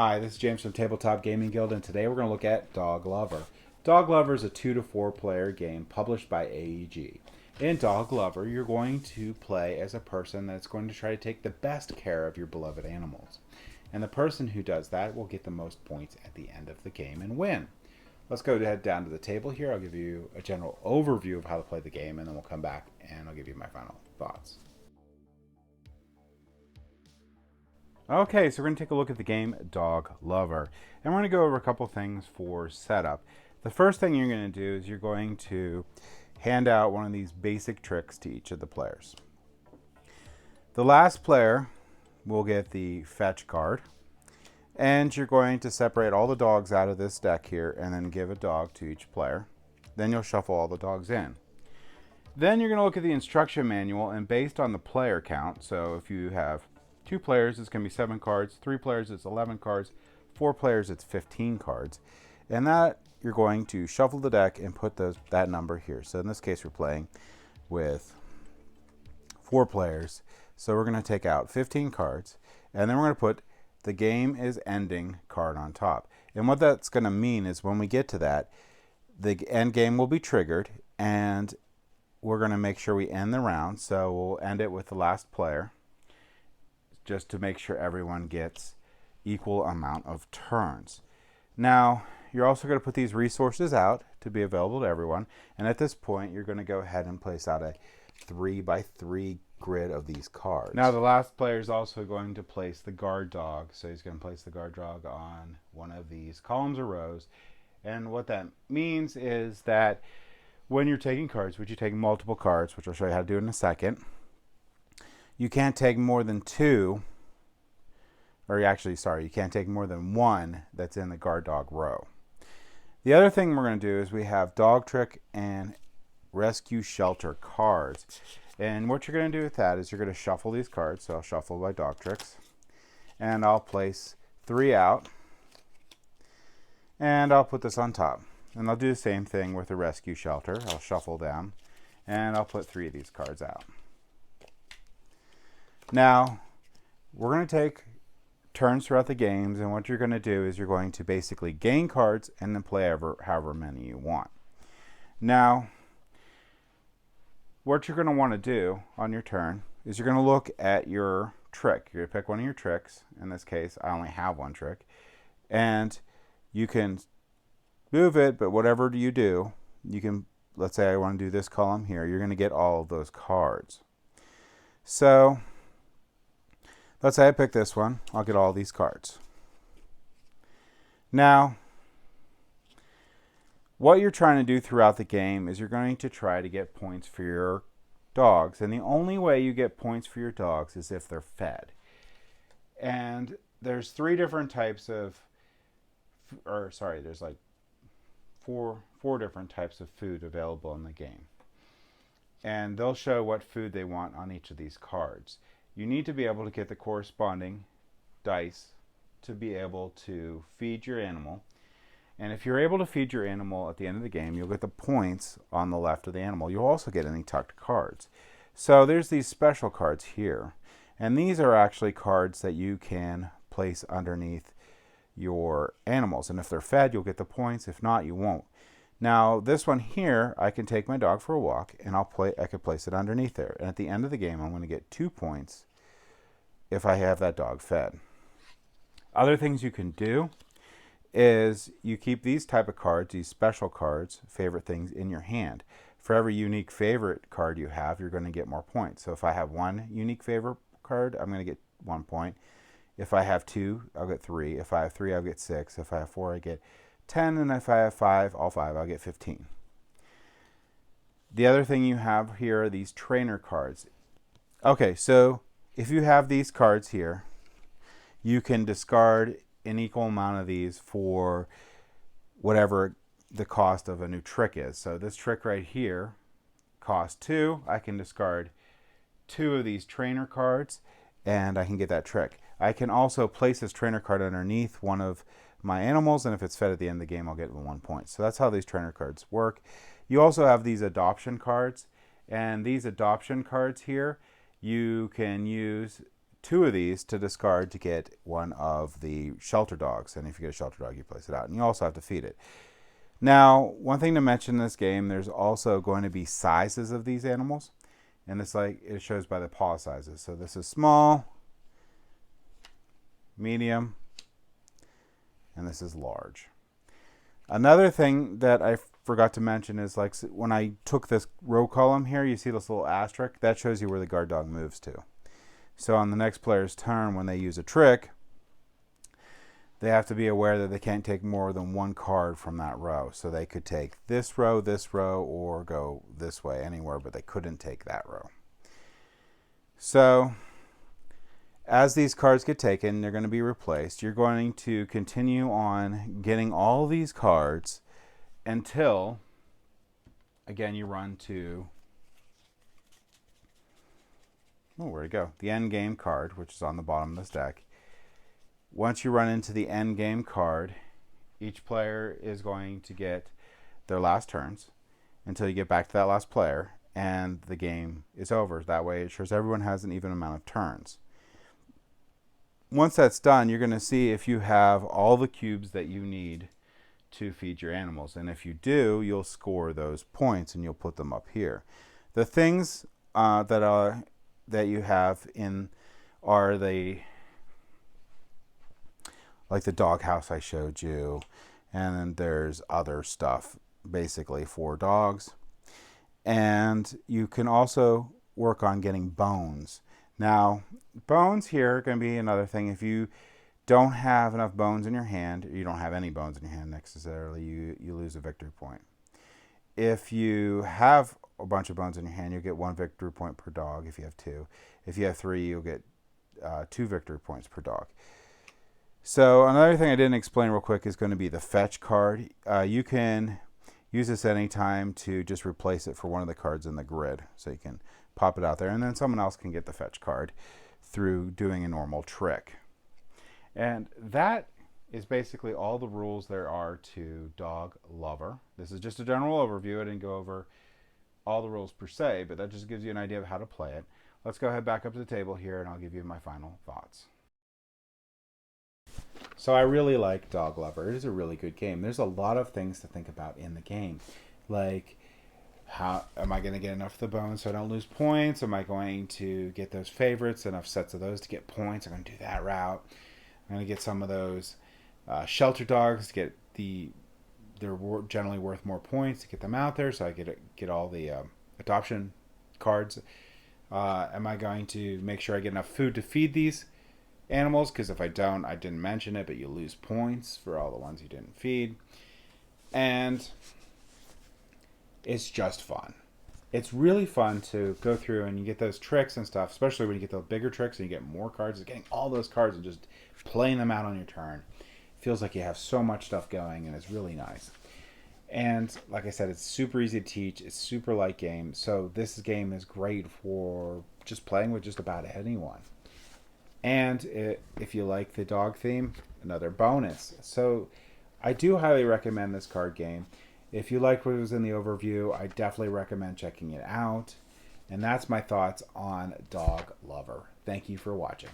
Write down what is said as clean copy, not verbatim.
Hi, this is James from Tabletop Gaming Guild, and today we're going to look at Dog Lover. Dog Lover is a 2 to 4 player game published by AEG. In Dog Lover, you're going to play as a person that's going to try to take the best care of your beloved animals. And the person who does that will get the most points at the end of the game and win. Let's go ahead down to the table here. I'll give you a general overview of how to play the game, and then we'll come back and I'll give you my final thoughts. Okay, so we're going to take a look at the game Dog Lover. And we're going to go over a couple things for setup. The first thing you're going to do is you're going to hand out one of these basic tricks to each of the players. The last player will get the fetch card. And you're going to separate all the dogs out of this deck here and then give a dog to each player. Then you'll shuffle all the dogs in. Then you're going to look at the instruction manual, and based on the player count, so if you have 2 players, it's going to be 7 cards. 3 players, it's 11 cards. 4 players, it's 15 cards. And that, you're going to shuffle the deck and put that number here. So in this case, we're playing with 4 players. So we're going to take out 15 cards. And then we're going to put the game is ending card on top. And what that's going to mean is when we get to that, the end game will be triggered. And we're going to make sure we end the round. So we'll end it with the last player, just to make sure everyone gets equal amount of turns. Now, you're also going to put these resources out to be available to everyone. And at this point, you're going to go ahead and place out a 3x3 grid of these cards. Now, the last player is also going to place the guard dog. So he's going to place the guard dog on one of these columns or rows. And what that means is that when you're taking cards, which you take multiple cards, which I'll show you how to do in a second, you can't take more than 2, or actually, sorry, you can't take more than 1 that's in the guard dog row. The other thing we're going to do is we have dog trick and rescue shelter cards. And what you're going to do with that is you're going to shuffle these cards. So I'll shuffle by dog tricks. And I'll place 3 out. And I'll put this on top. And I'll do the same thing with the rescue shelter. I'll shuffle them. And I'll put 3 of these cards out. Now, we're going to take turns throughout the games, and what you're going to do is you're going to basically gain cards and then play however many you want. Now, what you're going to want to do on your turn is you're going to look at your trick. You're going to pick one of your tricks. In this case, I only have one trick. And you can move it, but whatever you do, you can, let's say I want to do this column here, you're going to get all of those cards. So let's say I pick this one. I'll get all these cards. Now, what you're trying to do throughout the game is you're going to try to get points for your dogs. And the only way you get points for your dogs is if they're fed. And there's 3 different types of, there's like four different types of food available in the game. And they'll show what food they want on each of these cards. You need to be able to get the corresponding dice to be able to feed your animal. And if you're able to feed your animal at the end of the game, you'll get the points on the left of the animal. You'll also get any tucked cards. So there's these special cards here. And these are actually cards that you can place underneath your animals. And if they're fed, you'll get the points. If not, you won't. Now, this one here, I can take my dog for a walk, and I can place it underneath there. And at the end of the game, I'm going to get 2 points if I have that dog fed. Other things you can do is you keep these type of cards, these special cards, favorite things, in your hand. For every unique favorite card you have, you're going to get more points. So if I have 1 unique favorite card, I'm going to get 1 point. If I have 2, I'll get 3. If I have 3, I'll get 6. If I have 4, I get 10, and if I have 5, all 5, I'll get 15. The other thing you have here are these trainer cards. Okay, so if you have these cards here, you can discard an equal amount of these for whatever the cost of a new trick is. So this trick right here costs 2. I can discard 2 of these trainer cards, and I can get that trick. I can also place this trainer card underneath one of my animals, and if it's fed at the end of the game, I'll get 1 point. So that's how these trainer cards work. You also have these adoption cards, and these adoption cards here you can use 2 of these to discard to get one of the shelter dogs. And if you get a shelter dog, you place it out. And you also have to feed it. Now, one thing to mention in this game, there's also going to be sizes of these animals. And it's like it shows by the paw sizes. So this is small, medium, and this is large. Another thing that I forgot to mention is like when I took this row column here, you see this little asterisk? That shows you where the guard dog moves to. So on the next player's turn, when they use a trick, they have to be aware that they can't take more than one card from that row. So they could take this row, or go this way anywhere, but they couldn't take that row. So as these cards get taken, they're going to be replaced. You're going to continue on getting all these cards until, again, you run to, where'd it go? The end game card, which is on the bottom of this deck. Once you run into the end game card, each player is going to get their last turns until you get back to that last player, and the game is over. That way it ensures everyone has an even amount of turns. Once that's done, you're going to see if you have all the cubes that you need to feed your animals. And if you do, you'll score those points and you'll put them up here. The things that you have in are like the doghouse I showed you, and then there's other stuff basically for dogs. And you can also work on getting bones. Now, bones here are going to be another thing. If you don't have enough bones in your hand, or you don't have any bones in your hand necessarily, you lose a victory point. If you have a bunch of bones in your hand, you'll get 1 victory point per dog if you have 2. If you have 3, you'll get 2 victory points per dog. So another thing I didn't explain real quick is going to be the fetch card. You can use this anytime to just replace it for one of the cards in the grid. So you can pop it out there, and then someone else can get the fetch card through doing a normal trick. And that is basically all the rules there are to Dog Lover. This is just a general overview. I didn't go over all the rules per se, but that just gives you an idea of how to play it. Let's go ahead back up to the table here, and I'll give you my final thoughts. So I really like Dog Lover. It is a really good game. There's a lot of things to think about in the game. Like, how am I going to get enough of the bones so I don't lose points? Am I going to get those favorites, enough sets of those to get points? I'm going to do that route. I'm going to get some of those shelter dogs to get they're generally worth more points to get them out there, so I get all the adoption cards. Am I going to make sure I get enough food to feed these animals? Because if I don't, I didn't mention it, but you lose points for all the ones you didn't feed. And it's just fun. It's really fun to go through and you get those tricks and stuff, especially when you get the bigger tricks and you get more cards. Getting all those cards and just playing them out on your turn. It feels like you have so much stuff going, and it's really nice. And like I said, it's super easy to teach. It's super light game. So this game is great for just playing with just about anyone. And if you like the dog theme, another bonus. So I do highly recommend this card game. If you liked what was in the overview, I definitely recommend checking it out. And that's my thoughts on Dog Lover. Thank you for watching.